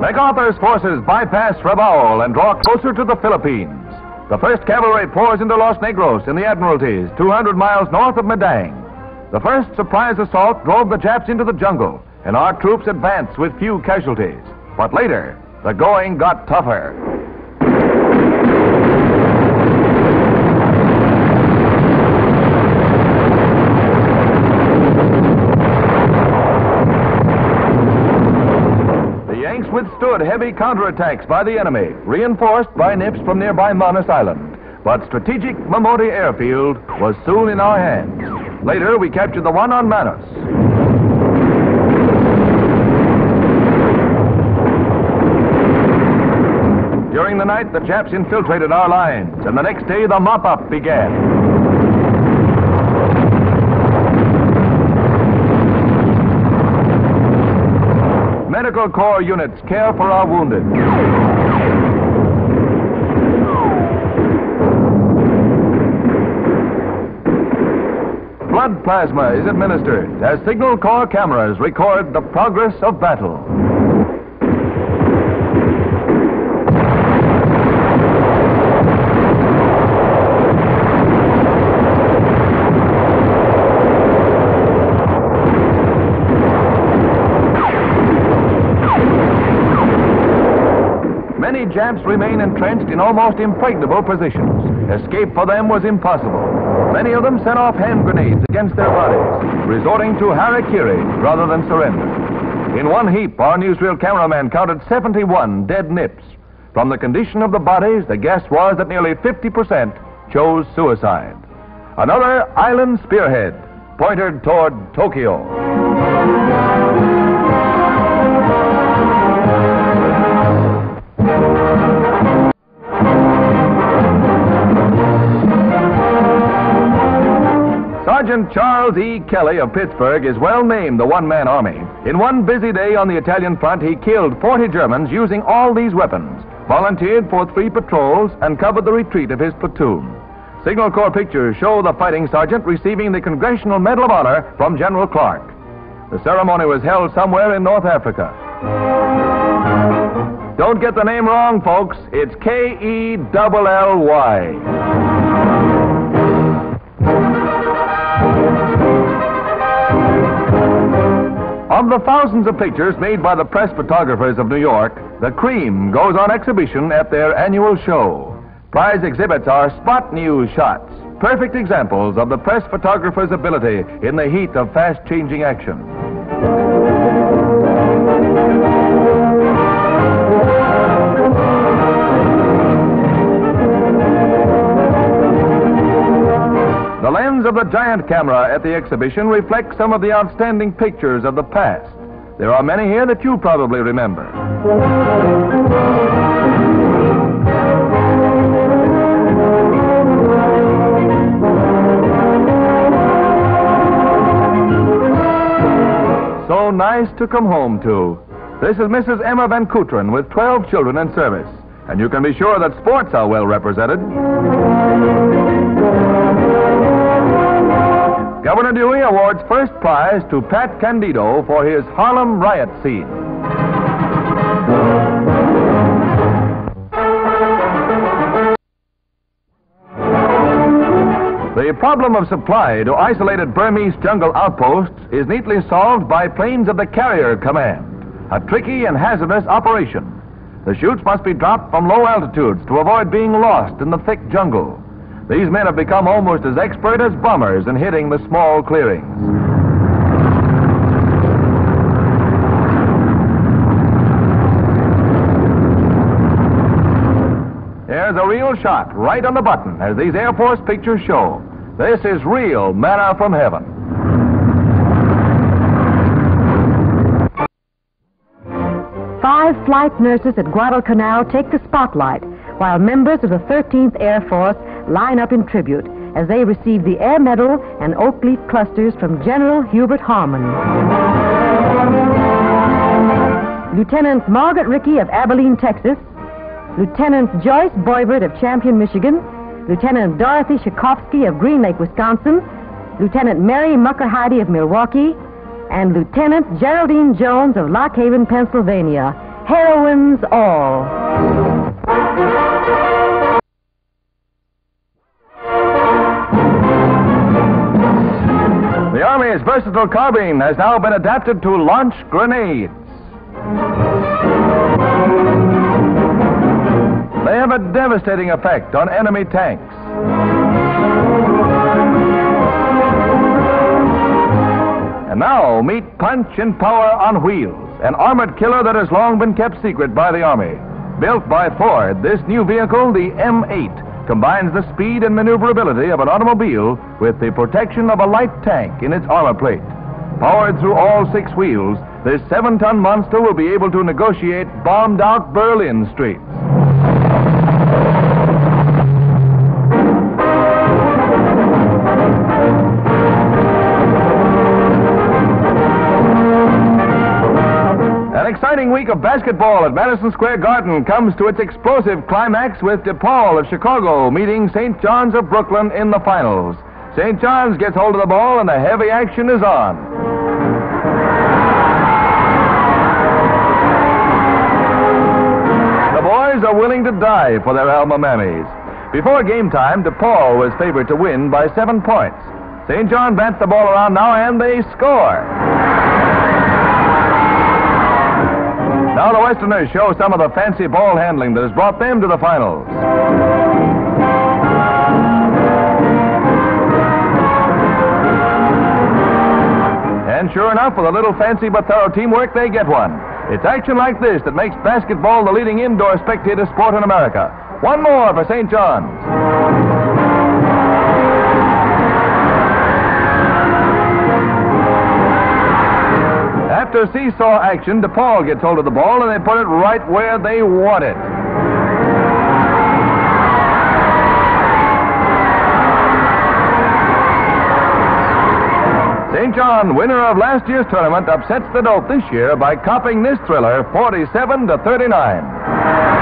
MacArthur's forces bypass Rabaul and draw closer to the Philippines. The 1st Cavalry pours into Los Negros in the Admiralties, 200 miles north of Madang. The first surprise assault drove the Japs into the jungle, and our troops advanced with few casualties. But later, the going got tougher. Yanks withstood heavy counterattacks by the enemy, reinforced by nips from nearby Manos Island. But strategic Mamote airfield was soon in our hands. Later, we captured the one on Manos. During the night, the Japs infiltrated our lines, and the next day, the mop-up began. Medical Corps units care for our wounded. Blood plasma is administered as Signal Corps cameras record the progress of battle. Many Japs remain entrenched in almost impregnable positions. Escape for them was impossible. Many of them sent off hand grenades against their bodies, resorting to Hara Kiri rather than surrender. In one heap, our newsreel cameraman counted 71 dead nips. From the condition of the bodies, the guess was that nearly 50% chose suicide. Another island spearhead pointed toward Tokyo. Sergeant Charles E. Kelly of Pittsburgh is well named the one-man army. In one busy day on the Italian front, he killed 40 Germans using all these weapons, volunteered for 3 patrols, and covered the retreat of his platoon. Signal Corps pictures show the fighting sergeant receiving the Congressional Medal of Honor from General Clark. The ceremony was held somewhere in North Africa. Don't get the name wrong, folks. It's Kelly. Of the thousands of pictures made by the press photographers of New York, the cream goes on exhibition at their annual show. Prize exhibits are spot news shots, perfect examples of the press photographer's ability in the heat of fast-changing action. The lens of the giant camera at the exhibition reflects some of the outstanding pictures of the past. There are many here that you probably remember. So nice to come home to. This is Mrs. Emma Van Kooteren with 12 children in service. And you can be sure that sports are well represented. Governor Dewey awards first prize to Pat Candido for his Harlem riot scene. The problem of supply to isolated Burmese jungle outposts is neatly solved by planes of the Carrier Command, a tricky and hazardous operation. The chutes must be dropped from low altitudes to avoid being lost in the thick jungle. These men have become almost as expert as bombers in hitting the small clearings. There's a real shot right on the button, as these Air Force pictures show. This is real manna from heaven. Five flight nurses at Guadalcanal take the spotlight, while members of the 13th Air Force line up in tribute as they received the Air Medal and Oak Leaf clusters from General Hubert Harmon. Lieutenant Margaret Rickey of Abilene, Texas, Lieutenant Joyce Boivert of Champion, Michigan, Lieutenant Dorothy Shakovsky of Green Lake, Wisconsin, Lieutenant Mary Muckerheide of Milwaukee, and Lieutenant Geraldine Jones of Lock Haven, Pennsylvania. Heroines all. The Army's versatile carbine has now been adapted to launch grenades. They have a devastating effect on enemy tanks. And now, meet Punch and Power on Wheels, an armored killer that has long been kept secret by the Army. Built by Ford, this new vehicle, the M8, combines the speed and maneuverability of an automobile with the protection of a light tank in its armor plate. Powered through all 6 wheels, this 7-ton monster will be able to negotiate bombed-out Berlin streets. An exciting week of basketball at Madison Square Garden comes to its explosive climax with DePaul of Chicago meeting St. John's of Brooklyn in the finals. St. John's gets hold of the ball and the heavy action is on. The boys are willing to die for their alma mammies. Before game time, DePaul was favored to win by 7 points. St. John bats the ball around now and they score. Now the Westerners show some of the fancy ball handling that has brought them to the finals. And sure enough, with a little fancy but thorough teamwork, they get one. It's action like this that makes basketball the leading indoor spectator sport in America. One more for St. John's. After seesaw action, DePaul gets hold of the ball and they put it right where they want it. St. John, winner of last year's tournament, upsets the dope this year by copping this thriller 47-39.